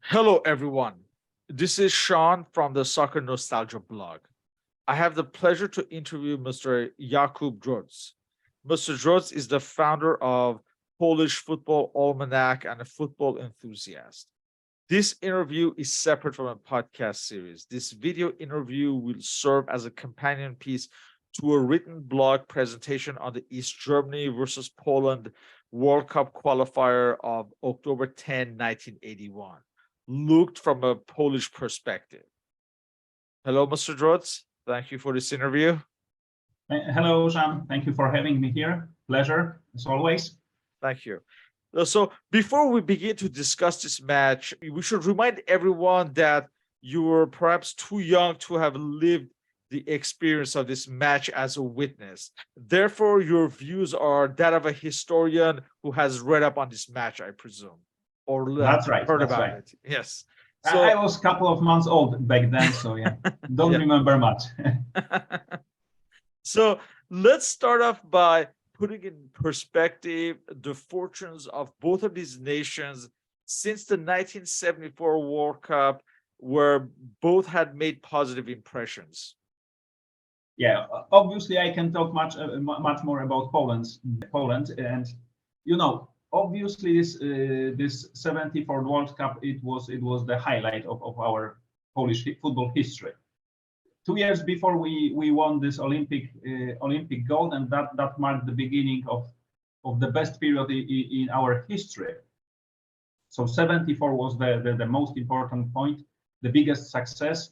Hello, everyone. This is Sean from the Soccernostalgia blog. I have the pleasure to interview Mr. Jakub Drożdż. Mr. Drożdż is the founder of Polish Football Almanac and a football enthusiast. This interview is separate from a podcast series. This video interview will serve as a companion piece to a written blog presentation on the East Germany versus Poland World Cup qualifier of October 10, 1981, looked from a Polish perspective. Hello, Mr. Drożdż. Thank you for this interview. Hello, Sean. Thank you for having me here. Pleasure, as always. Thank you. So, before we begin to discuss this match, we should remind everyone that you were perhaps too young to have lived the experience of this match as a witness. Therefore, your views are that of a historian who has read up on this match, I presume, or That's right. heard That's about right. it. Yes. So, I was a couple of months old back then, so yeah, don't remember much. So let's start off by putting in perspective the fortunes of both of these nations since the 1974 World Cup, where both had made positive impressions. Yeah, obviously I can talk much more about Poland, and obviously this 74 World Cup, it was the highlight of our Polish football history. 2 years before we won this Olympic gold, and that marked the beginning of the best period in our history. So 74 was the most important point, the biggest success,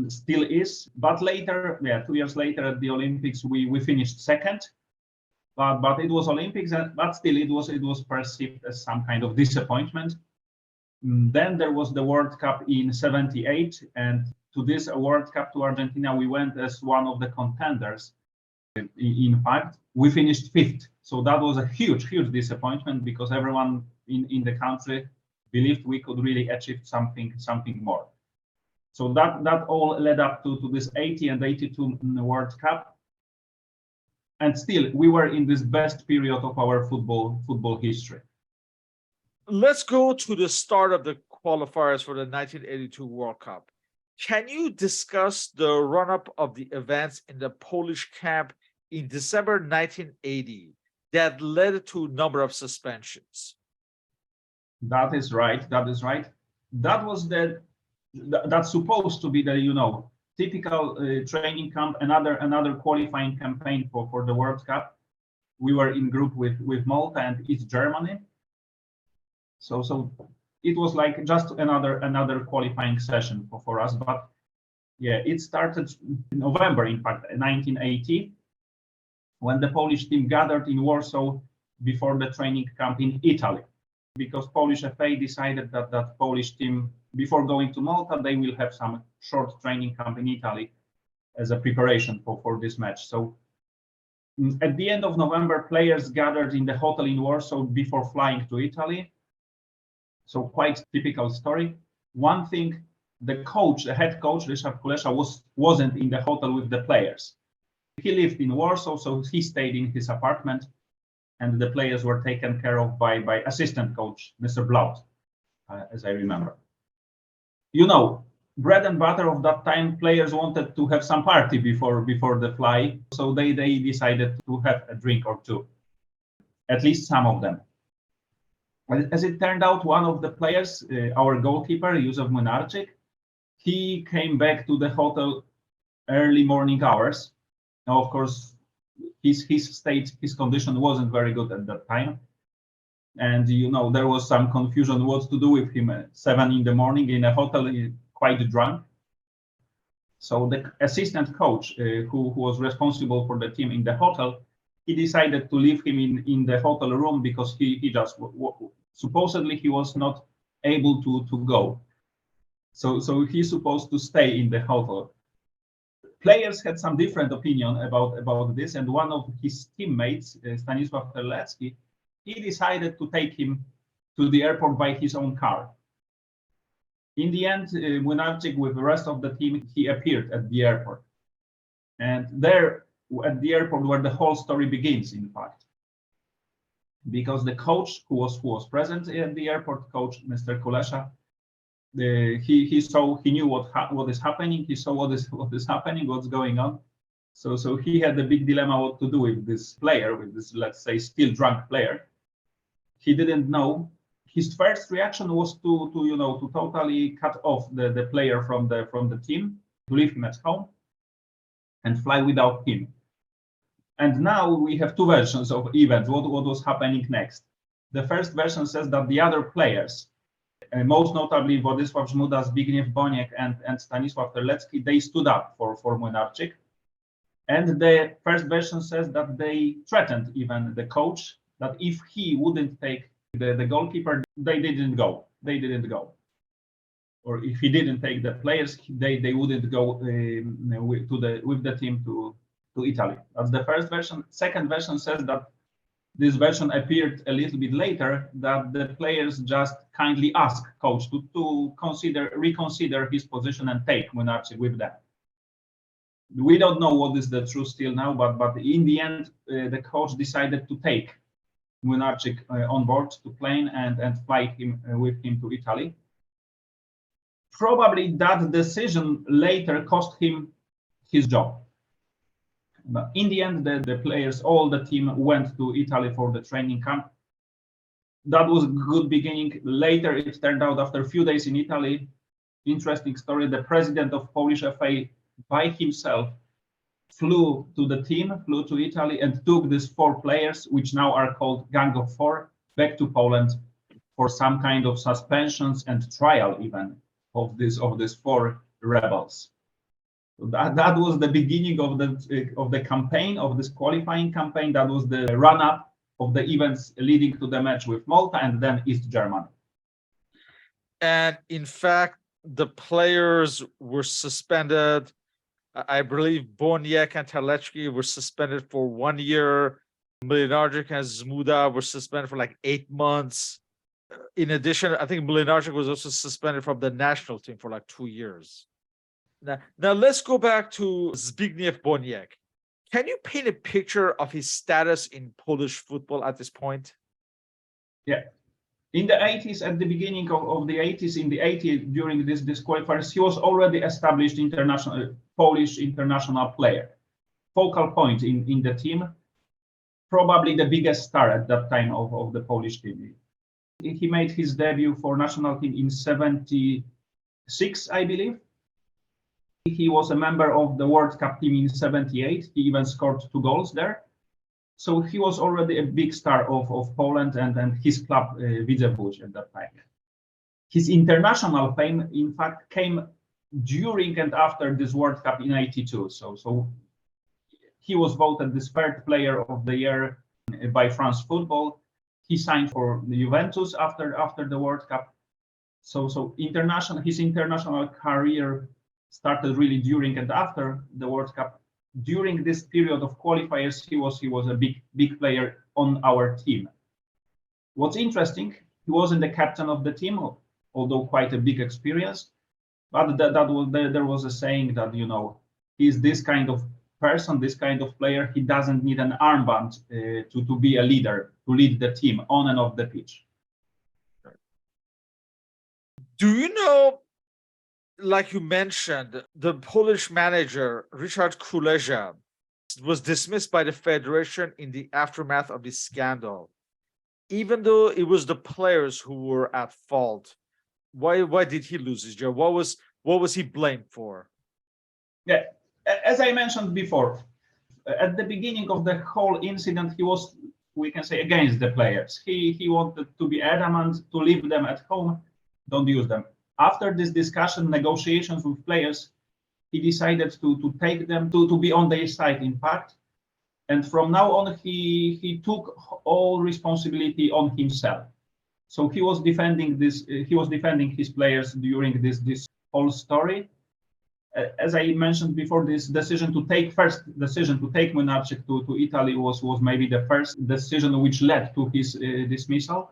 still is. But later, 2 years later at the Olympics, we finished second. But it was Olympics, but still it was perceived as some kind of disappointment. Then there was the World Cup in 78, and to this World Cup to Argentina, we went as one of the contenders. In fact, we finished fifth. So that was a huge disappointment, because everyone in the country believed we could really achieve something more. So that all led up to this 80 and 82 World Cup. And still, we were in this best period of our football history. Let's go to the start of the qualifiers for the 1982 World Cup. Can you discuss the run-up of the events in the Polish camp in December 1980 that led to a number of suspensions? That is right. That was that's supposed to be the typical training camp, another qualifying campaign for the World Cup. We were in group with Malta and East Germany. So it was like just another qualifying session for us. But yeah, it started in November, in fact, 1980, when the Polish team gathered in Warsaw before the training camp in Italy, because Polish FA decided that Polish team, before going to Malta, they will have some short training camp in Italy as a preparation for this match. So at the end of November, players gathered in the hotel in Warsaw before flying to Italy. So quite typical story. One thing, the head coach, Ryszard Kulesza, wasn't in the hotel with the players. He lived in Warsaw, so he stayed in his apartment, and the players were taken care of by assistant coach, Mr. Blaut, as I remember. Bread and butter of that time, players wanted to have some party before the fly, so they decided to have a drink or two, at least some of them. As it turned out, one of the players, our goalkeeper, Józef Młynarczyk, he came back to the hotel early morning hours. Now, of course, his condition wasn't very good at that time. And, there was some confusion what to do with him at 7 in the morning in a hotel, quite drunk. So the assistant coach, who was responsible for the team in the hotel, he decided to leave him in the hotel room, because he just supposedly he was not able to go. So he's supposed to stay in the hotel. Players had some different opinion about this, and one of his teammates, Stanisław Terlecki, he decided to take him to the airport by his own car. In the end, Młynarczyk with the rest of the team, he appeared at the airport. And there at the airport where the whole story begins, in fact. Because the coach who was present at the airport, coach Mr. Kulesza, he knew what is happening. He saw what is happening, what's going on. So he had a big dilemma what to do with this player, with this, let's say, still drunk player. He didn't know. His first reaction was to totally cut off the player from the team, to leave him at home and fly without him. And now we have two versions of events. What was happening next? The first version says that the other players, most notably Władysław Żmuda, Zbigniew Boniek, and Stanisław Terlecki, they stood up for Młynarczyk. And the first version says that they threatened even the coach that if he wouldn't take the goalkeeper, they didn't go. Or if he didn't take the players, they wouldn't go with the team to Italy. That's the first version. Second version says that this version appeared a little bit later, that the players just kindly asked coach to reconsider his position and take Młynarczyk with them. We don't know what is the truth still now, but in the end, the coach decided to take Młynarczyk on board to plane and fly him with him to Italy. Probably that decision later cost him his job. But in the end, the players, all the team went to Italy for the training camp. That was a good beginning. Later, it turned out after a few days in Italy, interesting story, the president of Polish FA by himself flew to Italy and took these 4 players, which now are called Gang of 4, back to Poland for some kind of suspensions and trial even of these 4 rebels. So that was the beginning of the campaign, of this qualifying campaign. That was the run-up of the events leading to the match with Malta and then East Germany. And in fact, the players were suspended. I believe Boniek and Terlecki were suspended for 1 year. Młynarczyk and Żmuda were suspended for like 8 months. In addition, I think Młynarczyk was also suspended from the national team for like 2 years. Now let's go back to Zbigniew Boniek. Can you paint a picture of his status in Polish football at this point? Yeah. In the 80s, at the beginning of the 80s, in the 80s, during this qualifiers, he was already established Polish international player, focal point in the team, probably the biggest star at that time of the Polish team. He made his debut for national team in '76, I believe. He was a member of the World Cup team in '78. He even scored 2 goals there. So he was already a big star of Poland and his club Widzew at that time. His international fame, in fact, came during and after this World Cup in '82. So he was voted the 3rd player of the year by France Football. He signed for the Juventus after the World Cup. So his international career started really during and after the World Cup. During this period of qualifiers, he was a big player on our team. What's interesting, he wasn't the captain of the team, although quite a big experience. But there was a saying that, he's this kind of person, this kind of player. He doesn't need an armband to be a leader, to lead the team on and off the pitch. Do you know, like you mentioned, the Polish manager, Richard Kulesza, was dismissed by the federation in the aftermath of this scandal, even though it was the players who were at fault. Why did he lose his job? What was he blamed for? Yeah, as I mentioned before, at the beginning of the whole incident, he was, we can say, against the players. He wanted to be adamant to leave them at home, don't use them. After this discussion, negotiations with players, he decided to take them to be on their side, in fact. And from now on, he took all responsibility on himself. So he was defending his players during this whole story. As I mentioned before, this decision to take Młynarczyk to Italy was maybe the first decision which led to his dismissal.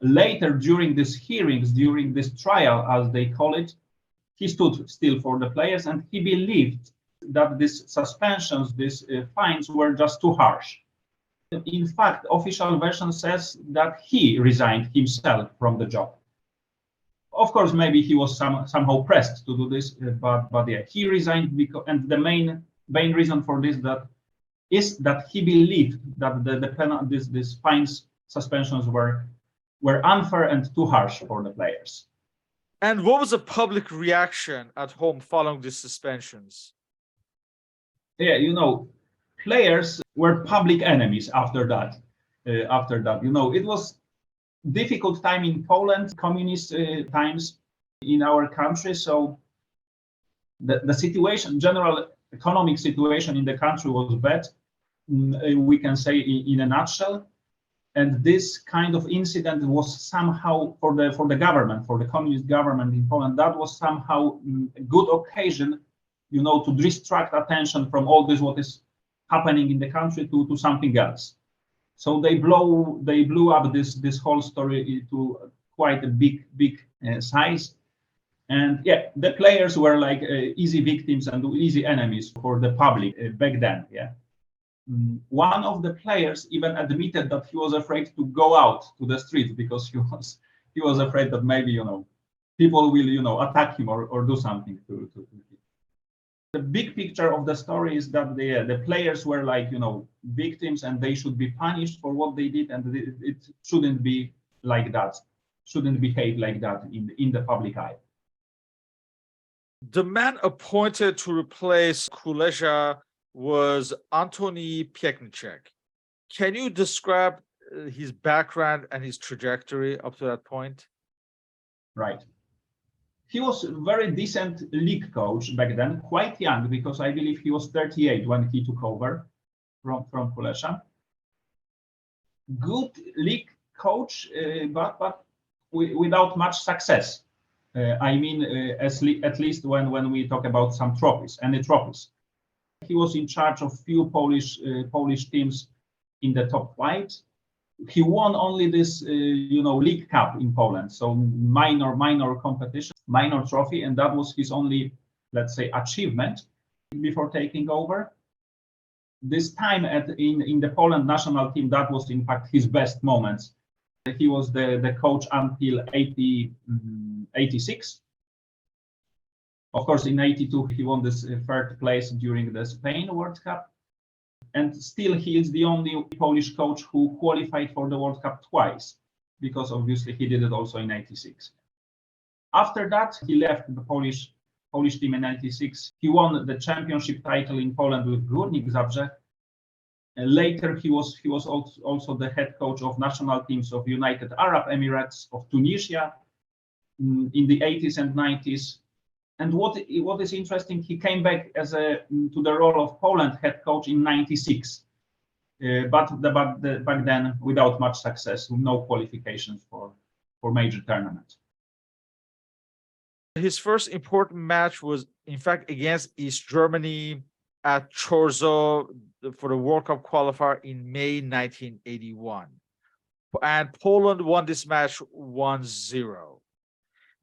Later, during these hearings, during this trial, as they call it, he stood still for the players, and he believed that these suspensions, these fines were just too harsh. In fact, official version says that he resigned himself from the job. of course, maybe he was somehow pressed to do this, but yeah, he resigned because, and the main reason for this is that he believed that this fines suspensions were unfair and too harsh for the players. And what was the public reaction at home following these suspensions? Yeah, players were public enemies after that. It was difficult time in Poland, communist times in our country. So the situation, general economic situation in the country was bad. We can say in a nutshell. And this kind of incident was somehow for the government, for the communist government in Poland, that was somehow a good occasion, to distract attention from all this what is happening in the country to something else. So they blew up this whole story to quite a big size. And yeah, the players were like easy victims and easy enemies for the public back then. Yeah. One of the players even admitted that he was afraid to go out to the street because he was afraid that maybe people will attack him or do something to him. The big picture of the story is that the players were like victims and they should be punished for what they did, and it shouldn't be like that, shouldn't behave like that in the public eye. The man appointed to replace Kulesza was Antoni Piechniczek. Can you describe his background and his trajectory up to that point? Right. He was a very decent league coach back then, quite young, because I believe he was 38 when he took over from Kulesza. Good league coach, but without much success. At least when we talk about some any trophies. He was in charge of few Polish teams in the top flight. He won only this, League Cup in Poland, so minor competition, minor trophy, and that was his only, let's say, achievement before taking over. This time in the Poland national team, that was in fact his best moments. He was the coach until 86. Of course, in 82, he won this third place during the Spain World Cup. And still, he is the only Polish coach who qualified for the World Cup twice, because obviously he did it also in 86. After that, he left the Polish team in 96. He won the championship title in Poland with Górnik Zabrze. Later, he was also the head coach of national teams of United Arab Emirates, of Tunisia in the 80s and 90s. And what is interesting, he came back to the role of Poland head coach in 96, but back then without much success, no qualifications for major tournaments. His first important match was, in fact, against East Germany at Chorzo for the World Cup qualifier in May 1981. And Poland won this match 1-0.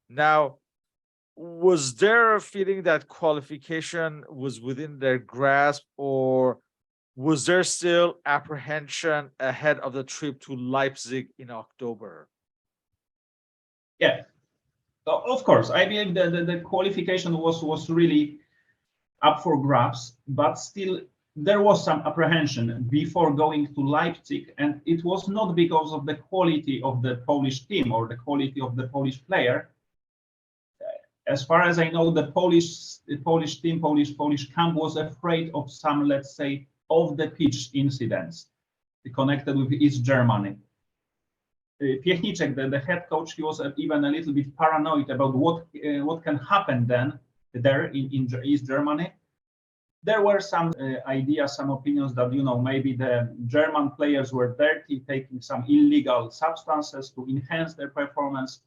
Now, was there a feeling that qualification was within their grasp, or was there still apprehension ahead of the trip to Leipzig in October? Yeah, of course. I believe the qualification was really up for grabs, but still there was some apprehension before going to Leipzig, and it was not because of the quality of the Polish team or the quality of the Polish player. As far as I know, the Polish team, Polish camp was afraid of some, let's say, off-the-pitch incidents connected with East Germany. Piechniczek, the head coach, he was even a little bit paranoid about what can happen then there in East Germany. There were some ideas, some opinions that maybe the German players were dirty, taking some illegal substances to enhance their performance.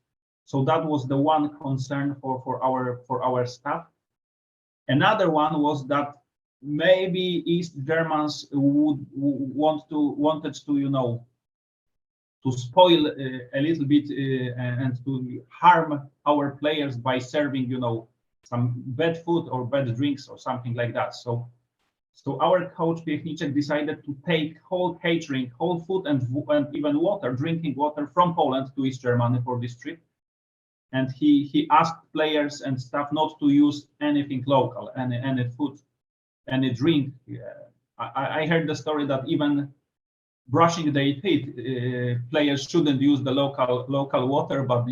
So that was the one concern for our staff. Another one was that maybe East Germans wanted to spoil a little bit and to harm our players by serving some bad food or bad drinks or something like that. So our coach Piechniczek decided to take whole catering, whole food and even water, drinking water from Poland to East Germany for this trip. and he asked players and staff not to use anything local, any food, any drink. I heard the story that even brushing their teeth, players shouldn't use the local water, but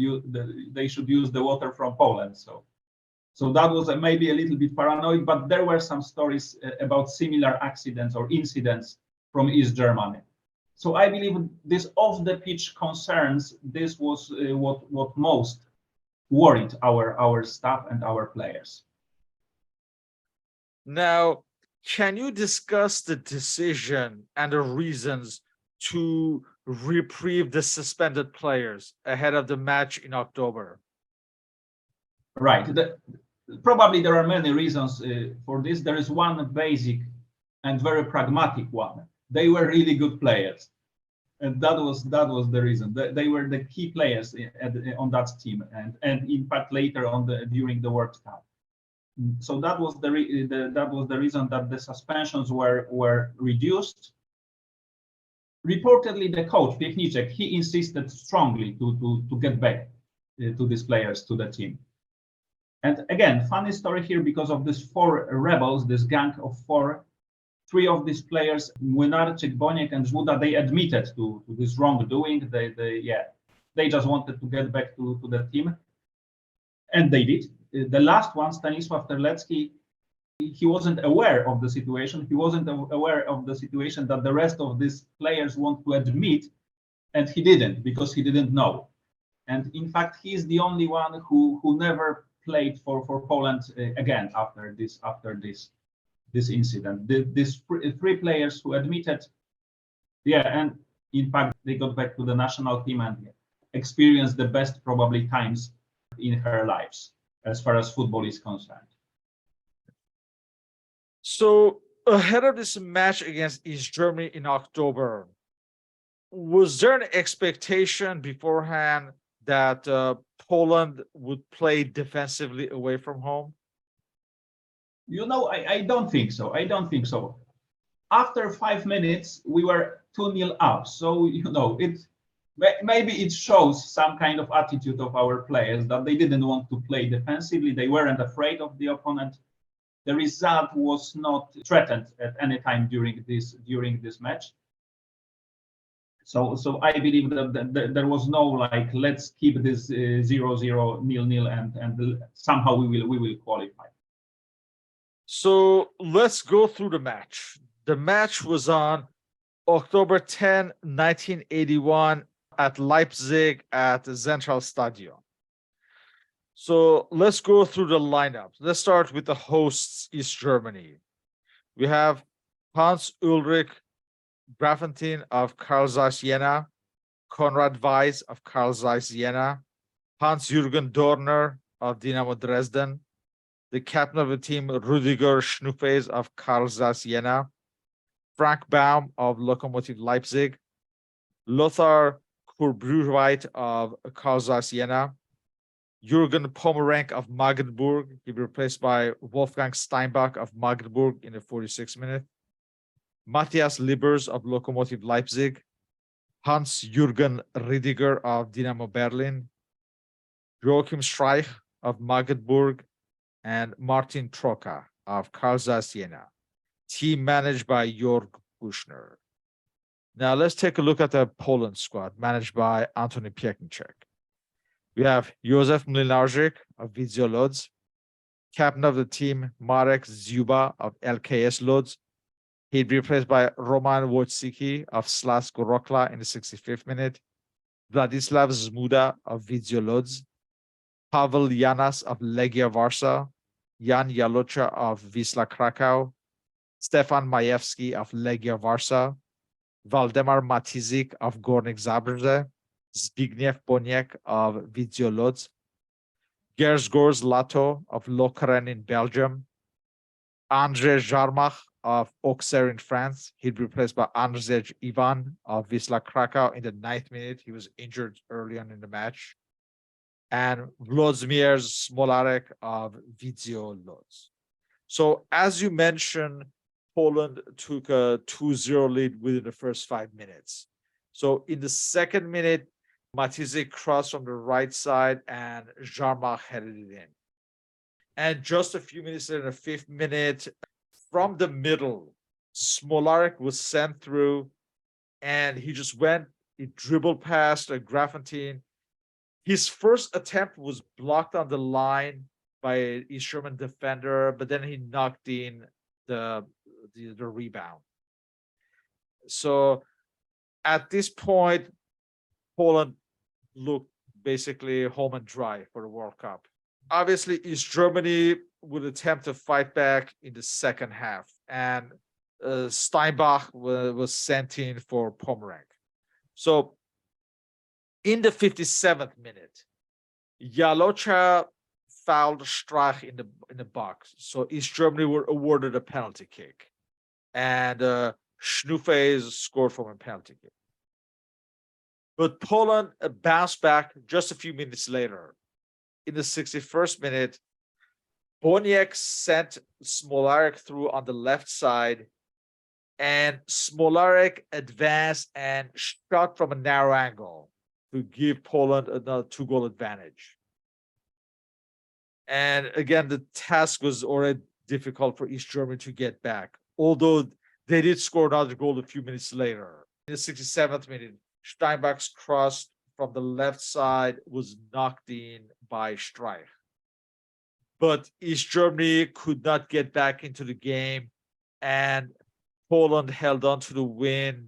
they should use the water from Poland. So that was maybe a little bit paranoid, but there were some stories about similar accidents or incidents from East Germany. So I believe this off-the-pitch concerns, this was what most worried our staff and our players. Now, can you discuss the decision and the reasons to reprieve the suspended players ahead of the match in October? Right. Probably there are many reasons for this. There is one basic and very pragmatic one. They were really good players, and that was the reason. They were the key players on that team, and in fact later on during the World Cup. So that was the reason that the suspensions were reduced. Reportedly, the coach Piechniczek, he insisted strongly to get back to these players to the team. And again, funny story here, because of these four rebels, this gang of four, three of these players, Młynarczyk, Boniek, and Żmuda, they admitted to this wrongdoing. They just wanted to get back to the team, and they did. The last one, Stanisław Terlecki, he wasn't aware of the situation. He wasn't aware of the situation that the rest of these players want to admit, and he didn't, because he didn't know. And in fact, he's the only one who never played for Poland again after this incident. These three players who admitted, and in fact they got back to the national team and experienced the best probably times in her lives as far as football is concerned. So ahead of this match against East Germany in October, was there an expectation beforehand that Poland would play defensively away from home? I don't think so. After 5 minutes, we were 2-0 up. So, maybe it shows some kind of attitude of our players that they didn't want to play defensively. They weren't afraid of the opponent. The result was not threatened at any time during this match. So I believe that there was no like, let's keep this 0-0, 0-0, and somehow we will qualify. So let's go through the match. The match was on October 10, 1981 at Leipzig at the Zentralstadion. So let's go through the lineup. Let's start with the hosts, East Germany. We have Hans-Ulrich Grafentin of Carl Zeiss Jena, Konrad Weiss of Carl Zeiss Jena, Hans-Jürgen Dorner of Dynamo Dresden, the captain of the team, Rüdiger Schnuffes of Carl Zeiss Jena, Frank Baum of Lokomotiv Leipzig, Lothar Kurbrüweit of Carl Zeiss Jena, Jürgen Pomerenk of Magdeburg. He replaced by Wolfgang Steinbach of Magdeburg in the 46th minute. Matthias Libbers of Lokomotiv Leipzig, Hans-Jürgen Riediger of Dynamo Berlin, Joachim Streich of Magdeburg, and Martin Troka of Carl Zeiss Jena, team managed by Jörg Buchner. Now let's take a look at the Poland squad managed by Antoni Piechniczek. We have Józef Młynarczyk of Widzio Lodz, captain of the team Marek Ziuba of LKS Lodz. He'd be replaced by Roman Wojcicki of Śląsk Wrocław in the 65th minute, Władysław Żmuda of Widzio Lodz, Paweł Janas of Legia Warsaw, Jan Jalocha of Wisła Krakow, Stefan Majewski of Legia Warsaw, Waldemar Matizik of Górnik Zabrze, Zbigniew Boniek of Widzio Lodz, Grzegorz Lato of Lokeren in Belgium, Andrzej Jarmach of Auxerre in France. He'd be replaced by Andrzej Ivan of Wisła Krakow in the 9th minute. He was injured early on in the match. And Włodzimierz Smolarek of Widzio Lodz. So as you mentioned, Poland took a 2-0 lead within the first 5 minutes. So in the 2nd minute, Matisse crossed from the right side, and Jarmach headed it in. And just a few minutes later, in the 5th minute, from the middle, Smolarek was sent through, and he dribbled past Grafentin. His first attempt was blocked on the line by an East German defender, but then he knocked in the rebound. So at this point, Poland looked basically home and dry for the World Cup. Obviously, East Germany would attempt to fight back in the second half, and Steinbach was sent in for Pomeranc. So in the 57th minute, Jalocha fouled Streich in the box. So East Germany were awarded a penalty kick, and Schnuffe scored from a penalty kick. But Poland bounced back just a few minutes later. In the 61st minute, Boniek sent Smolarek through on the left side, and Smolarek advanced and shot from a narrow angle to give Poland another 2-goal advantage. And again, the task was already difficult for East Germany to get back, although they did score another goal a few minutes later. In the 67th minute, Steinbach's cross from the left side was knocked in by Streich. But East Germany could not get back into the game, and Poland held on to the win.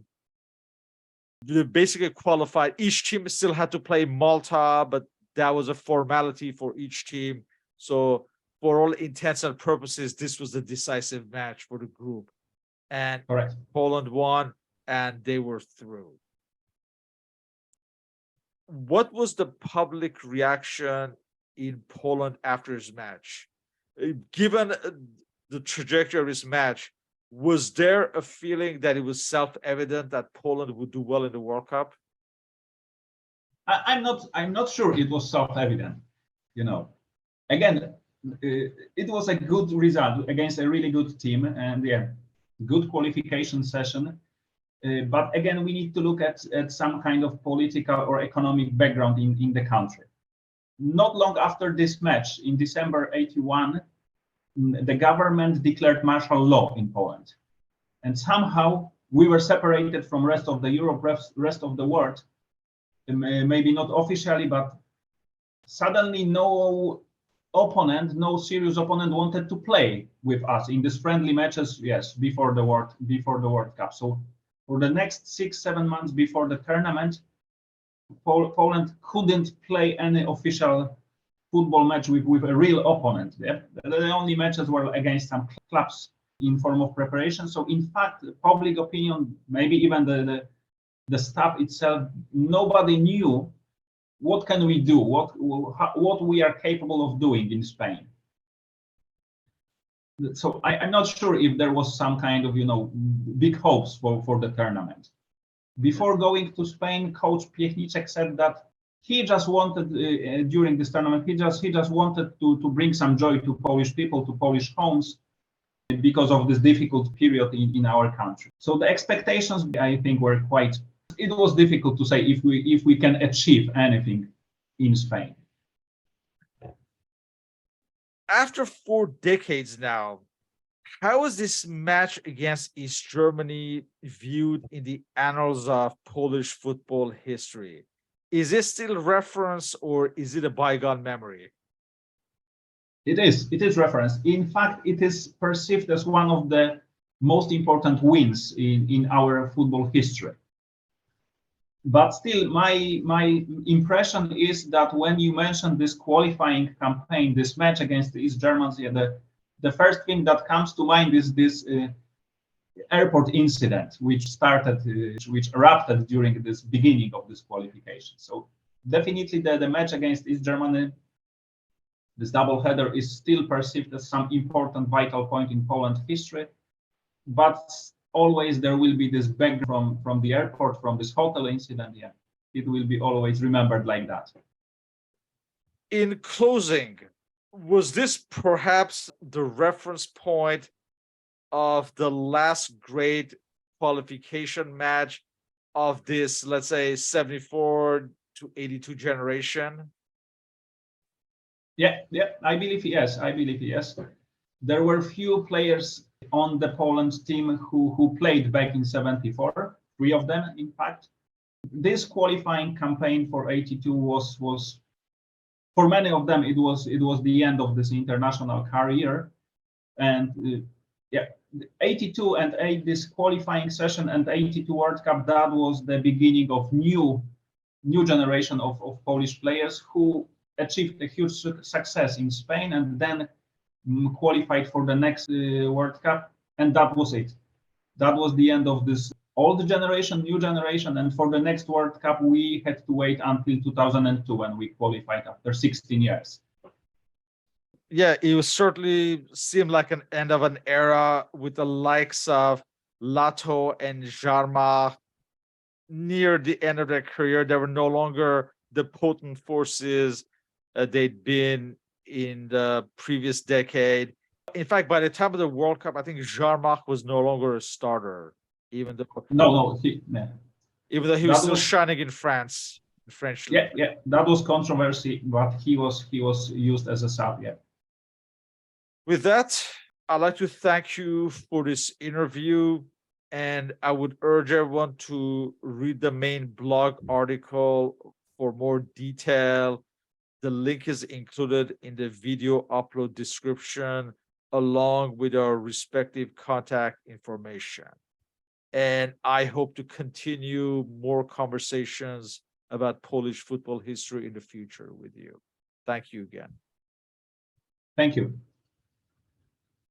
They basically qualified. Each team still had to play Malta, but that was a formality for each team. So for all intents and purposes, this was the decisive match for the group. And Correct. Poland won, and they were through. What was the public reaction in Poland after his match? Given the trajectory of his match, was there a feeling that it was self-evident that Poland would do well in the World Cup? I'm not sure it was self-evident. You know, again, it was a good result against a really good team, and good qualification session. But again, we need to look at some kind of political or economic background in the country. Not long after this match, in December 81, the government declared martial law in Poland. And somehow we were separated from rest of the Europe, rest of the world, maybe not officially, but suddenly no serious opponent wanted to play with us in these friendly matches, before the World Cup. So for the next 6-7 months before the tournament, Poland couldn't play any official football match with a real opponent. The only matches were against some clubs in form of preparation. So in fact, public opinion, maybe even the staff itself, nobody knew what can we do, what we are capable of doing in Spain. So I'm not sure if there was some kind of big hopes for the tournament. Before going to Spain, Coach Piechniczek said that he just wanted during this tournament, he just wanted to bring some joy to Polish people, to Polish homes, because of this difficult period in our country. So the expectations, I think, were quite. It was difficult to say if we can achieve anything in Spain. After 4 decades now, how is this match against East Germany viewed in the annals of Polish football history? Is it still reference, or is it a bygone memory? It is reference. In fact, it is perceived as one of the most important wins in our football history. But still, my impression is that when you mention this qualifying campaign, this match against the East Germans, the first thing that comes to mind is this airport incident, which erupted during this beginning of this qualification. So definitely the match against East Germany, this double header, is still perceived as some important vital point in Poland history, but always there will be this background from the airport, from this hotel incident. It will be always remembered like that. In closing, was this perhaps the reference point of the last great qualification match of this, let's say, 74 to 82 generation? Yeah, I believe yes. I believe yes. There were few players on the Poland team who played back in 74, 3 of them, in fact. This qualifying campaign for 82 was for many of them it was the end of this international career. And yeah, 82 and 8, this qualifying session and 82 World Cup, that was the beginning of new generation of Polish players who achieved a huge success in Spain and then qualified for the next World Cup, and that was it. That was the end of this old generation, new generation, and for the next World Cup we had to wait until 2002 when we qualified after 16 years. Yeah, it was certainly seemed like an end of an era with the likes of Lato and Jarma near the end of their career. They were no longer the potent forces they'd been in the previous decade. In fact, by the time of the World Cup, I think Jarmach was no longer a starter, even though even though he was still shining in France, in French league. Yeah, that was controversy, but he was used as a sub. Yeah. With that, I'd like to thank you for this interview, and I would urge everyone to read the main blog article for more detail. The link is included in the video upload description, along with our respective contact information. And I hope to continue more conversations about Polish football history in the future with you. Thank you again. Thank you.